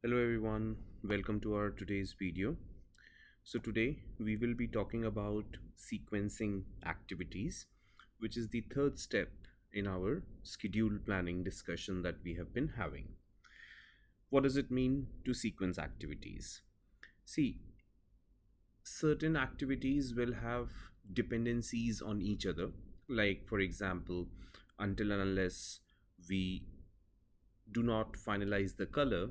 Hello everyone, welcome to our today's video. So today we will be talking about sequencing activities, which is the third step in our schedule planning discussion that we have been having. What does it mean to sequence activities? See, certain activities will have dependencies on each other. Like for example, until and unless we do not finalize the color,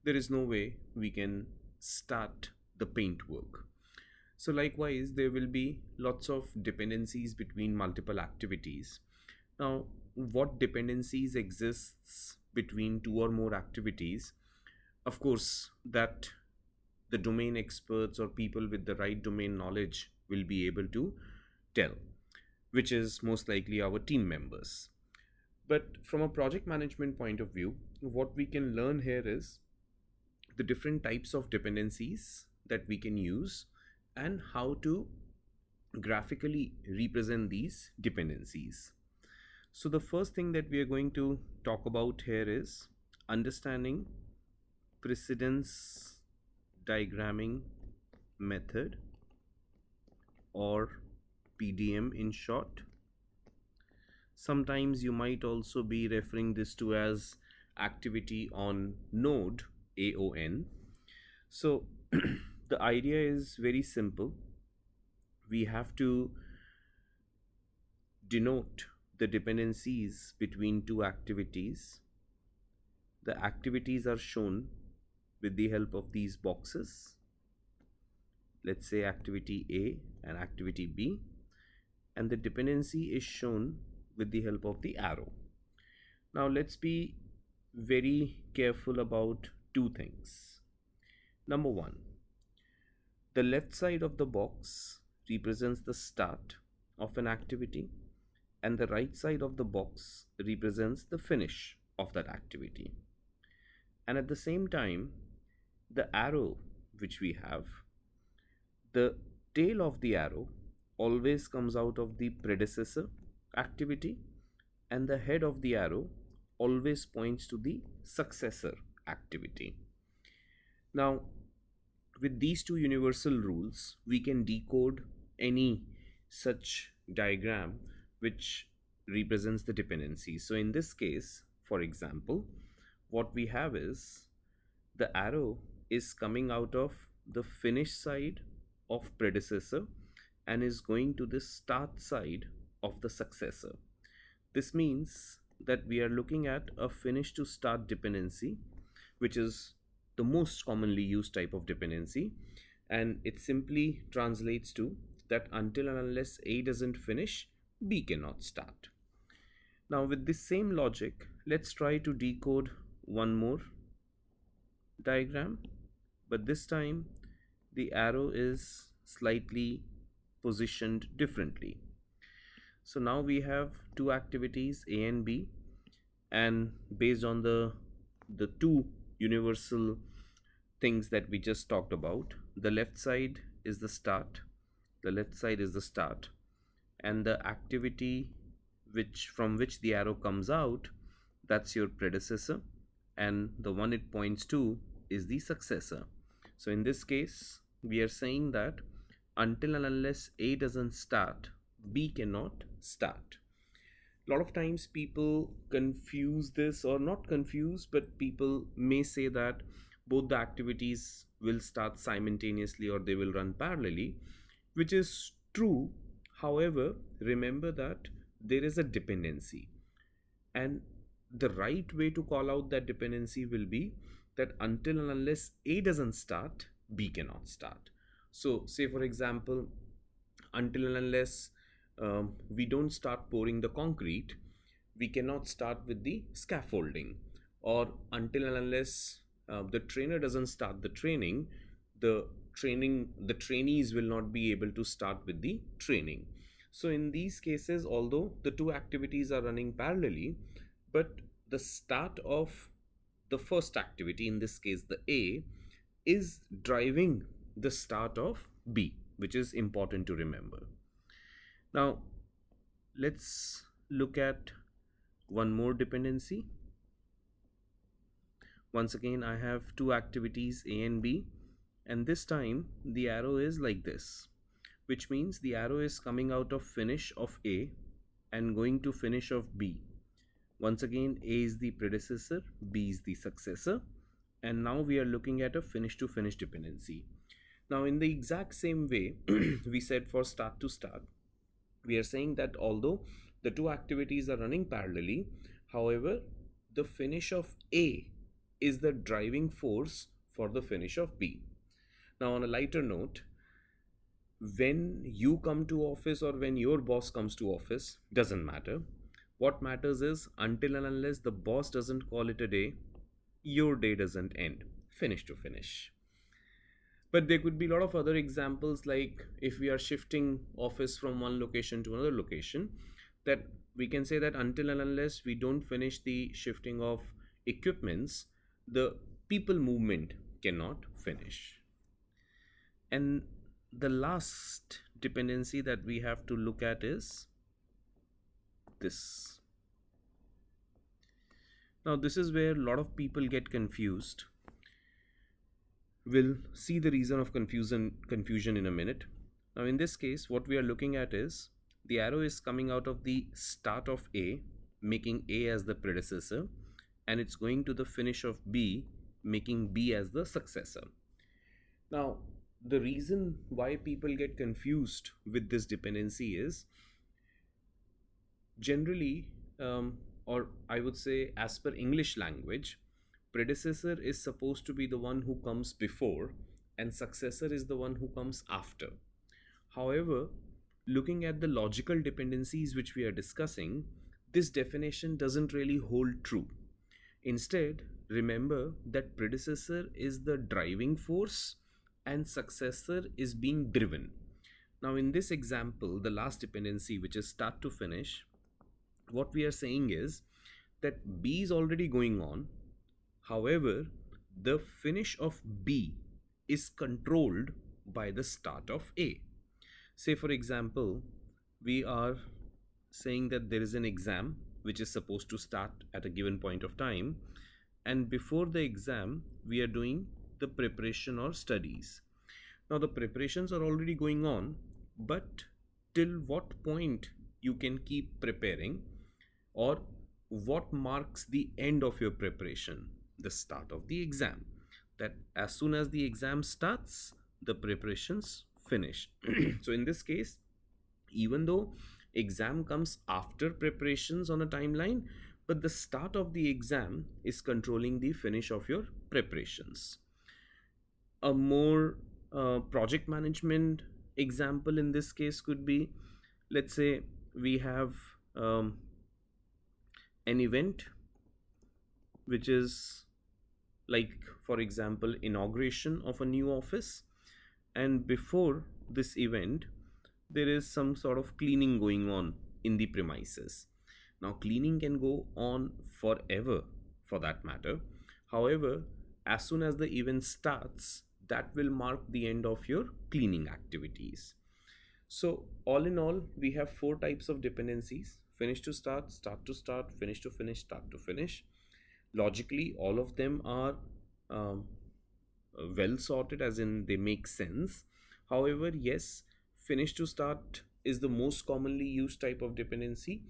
there is no way we can start the paint work. So likewise, there will be lots of dependencies between multiple activities. Now, what dependencies exists between two or more activities? Of course, that the domain experts or people with the right domain knowledge will be able to tell, which is most likely our team members. But from a project management point of view, what we can learn here is the different types of dependencies that we can use and how to graphically represent these dependencies. So, the first thing that we are going to talk about here is understanding precedence diagramming method, or PDM in short. Sometimes you might also be referring this to as activity on node, AON. So the idea is very simple. We have to denote the dependencies between two activities. The activities are shown with the help of these boxes. Let's say activity A and activity B, and the dependency is shown with the help of the arrow. Now let's be very careful about two things. Number one, the left side of the box represents the start of an activity, and the right side of the box represents the finish of that activity. And at the same time, the arrow which we have, the tail of the arrow always comes out of the predecessor activity, and the head of the arrow always points to the successor activity. Now, with these two universal rules, we can decode any such diagram which represents the dependency. So, in this case, for example, what we have is the arrow is coming out of the finish side of predecessor and is going to the start side of the successor. This means that we are looking at a finish to start dependency, which is the most commonly used type of dependency, and it simply translates to that until and unless A doesn't finish, B cannot start. Now, with this same logic, let's try to decode one more diagram, but this time the arrow is slightly positioned differently. So now we have two activities A and B, and based on the two universal things that we just talked about, the left side is the start, the left side is the start, and the activity which the arrow comes out, that's your predecessor, and the one it points to is the successor. So in this case, we are saying that until and unless A doesn't start, B cannot start. A lot of times people confuse this, or not confuse, but people may say that both the activities will start simultaneously or they will run parallelly, which is true. However, remember that there is a dependency, and the right way to call out that dependency will be that until and unless A doesn't start, B cannot start. So say for example, until and unless we don't start pouring the concrete, we cannot start with the scaffolding. Or until and unless the trainer doesn't start the training, the trainees will not be able to start with the training. So in these cases, although the two activities are running parallelly, but the start of the first activity, in this case the A, is driving the start of B, which is important to remember. Now, let's look at one more dependency, Once again, I have two activities A and B, and this time the arrow is like this, which means the arrow is coming out of finish of A and going to finish of B. Once again, A is the predecessor, B is the successor, and now we are looking at a finish to finish dependency. Now, in the exact same way, we said for start to start, we are saying that although the two activities are running parallelly, however, the finish of A is the driving force for the finish of B. Now, on a lighter note, when you come to office or when your boss comes to office, doesn't matter. What matters is until and unless the boss doesn't call it a day, your day doesn't end, finish to finish. But there could be a lot of other examples, like if we are shifting office from one location to another location, that we can say that until and unless we don't finish the shifting of equipments, the people movement cannot finish. And the last dependency that we have to look at is this. Now, this is where a lot of people get confused. We'll see the reason of confusion in a minute. Now, in this case, what we are looking at is the arrow is coming out of the start of A, making A as the predecessor, and it's going to the finish of B, making B as the successor. Now, the reason why people get confused with this dependency is generally, or I would say, as per English language, predecessor is supposed to be the one who comes before, and successor is the one who comes after. However, looking at the logical dependencies which we are discussing, this definition doesn't really hold true. Instead, remember that predecessor is the driving force and successor is being driven. Now, in this example, the last dependency, which is start to finish, what we are saying is that B is already going on. However, the finish of B is controlled by the start of A. Say, for example, we are saying that there is an exam which is supposed to start at a given point of time, and before the exam, we are doing the preparation or studies. Now, the preparations are already going on, but till what point you can keep preparing, or what marks the end of your preparation? The start of the exam. That as soon as the exam starts, the preparations finish. So in this case, even though exam comes after preparations on a timeline, but the start of the exam is controlling the finish of your preparations. A more project management example in this case could be, let's say we have um, an event which is like, for example, inauguration of a new office, and before this event there is some sort of cleaning going on in the premises. Now, cleaning can go on forever for that matter. However, as soon as the event starts, that will mark the end of your cleaning activities. So, all in all, we have four types of dependencies: finish to start, start to start, finish to finish, start to finish. Logically, all of them are um, well sorted, as in they make sense. However, yes, finish to start is the most commonly used type of dependency,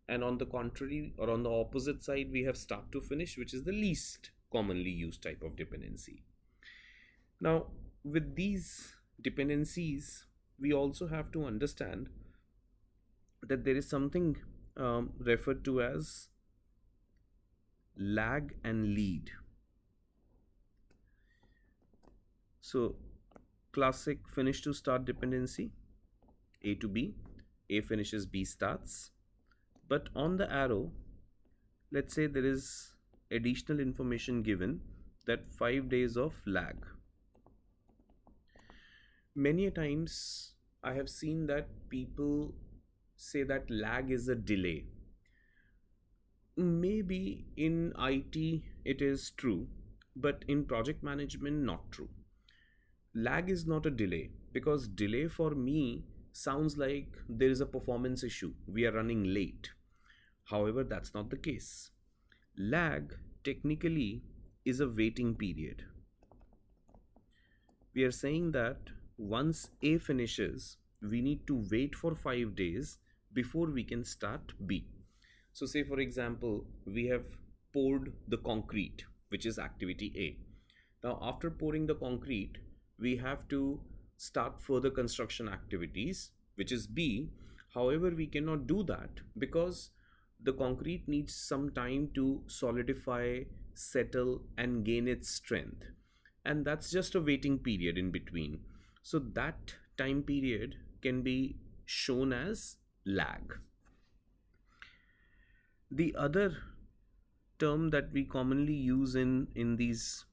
and on the contrary, or on the opposite side, we have start to finish, which is the least commonly used type of dependency. Now, with these dependencies, we also have to understand that there is something referred to as lag and lead. So, classic finish to start dependency, A to B, A finishes, B starts. But on the arrow, let's say there is additional information given, that 5 days of lag. Many a times I have seen that people say that lag is a delay. Maybe in IT it is true, but in project management, not true. Lag is not a delay, because delay for me sounds like there is a performance issue, we are running late. However, that's not the case. Lag technically is a waiting period. We are saying that once A finishes, we need to wait for 5 days before we can start B. So, say for example, we have poured the concrete, which is activity A. Now, after pouring the concrete, we have to start further construction activities, which is B. However, we cannot do that because the concrete needs some time to solidify, settle, and gain its strength. And that's just a waiting period in between. So, that time period can be shown as lag. The other term that we commonly use in these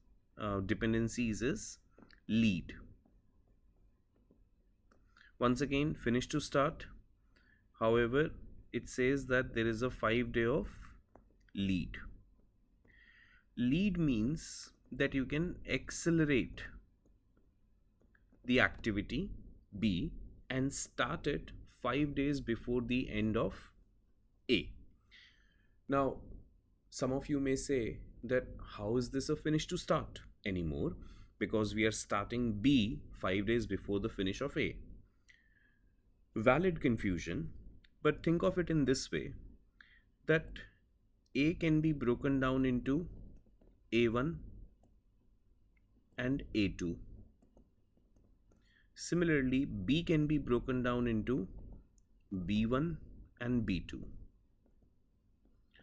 dependencies is lead. Once again, finish to start. However, it says that there is a 5 day of lead. Lead means that you can accelerate the activity B and start it 5 days before the end of A. Now, some of you may say that how is this a finish to start anymore? Because we are starting B 5 days before the finish of A. Valid confusion, but think of it in this way that A can be broken down into A1 and A2. Similarly, B can be broken down into B1 and B2.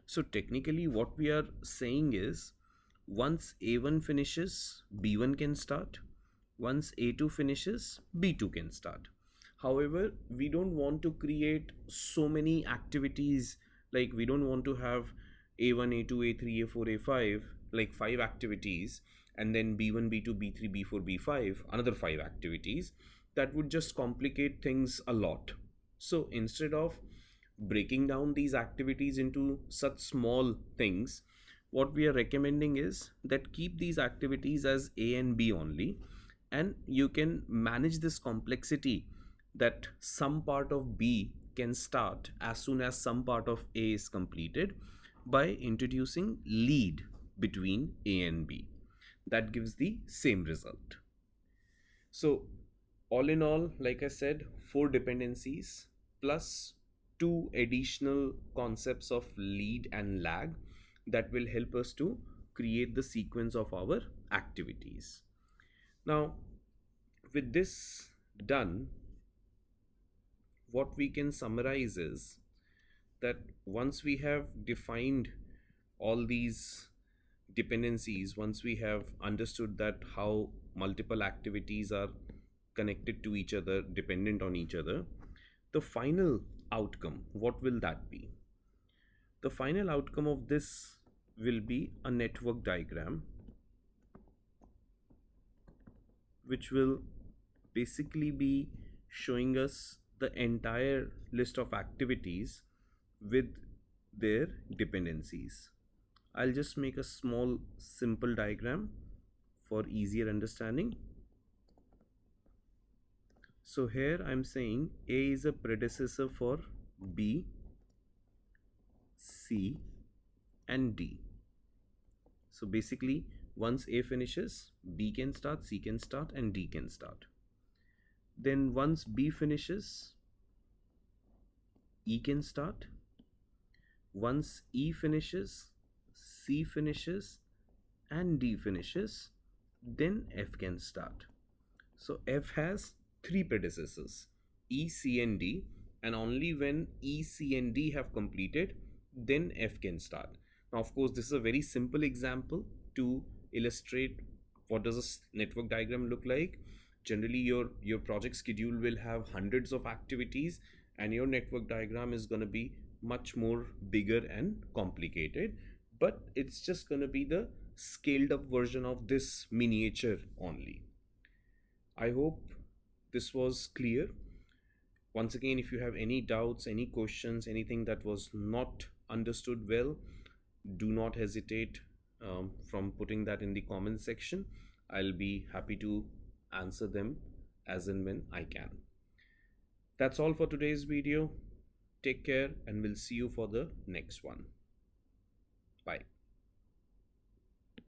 So technically what we are saying is once A1 finishes, B1 can start. Once A2 finishes, B2 can start. However, we don't want to create so many activities, like we don't want to have A1, A2, A3, A4, A5, like 5 activities, and then B1, B2, B3, B4, B5, another 5 activities. That would just complicate things a lot. So instead of breaking down these activities into such small things, what we are recommending is that keep these activities as A and B only, and you can manage this complexity that some part of B can start as soon as some part of A is completed by introducing lead between A and B. That gives the same result. So, all in all, like I said, 4 dependencies plus 2 additional concepts of lead and lag that will help us to create the sequence of our activities. Now, with this done, what we can summarize is that once we have defined all these dependencies, once we have understood that how multiple activities are connected to each other, dependent on each other, the final outcome, what will that be? The final outcome of this will be a network diagram which will basically be showing us the entire list of activities with their dependencies. I'll just make a small simple diagram for easier understanding. So here I'm saying A is a predecessor for B, C and D. So basically once A finishes, B can start, C can start and D can start. Then once B finishes, E can start. Once E finishes, C finishes and D finishes, then F can start. So F has 3 predecessors, E, C and D, and only when E, C and D have completed, then F can start. Now of course this is a very simple example to illustrate what does a network diagram look like. Generally your project schedule will have hundreds of activities and your network diagram is going to be much more bigger and complicated, but it's just going to be the scaled up version of this miniature only. I hope this was clear. Once again, if you have any doubts, any questions, anything that was not understood well, do not hesitate from putting that in the comment section. I'll be happy to answer them as and when I can. That's all for today's video. Take care and we'll see you for the next one. Bye.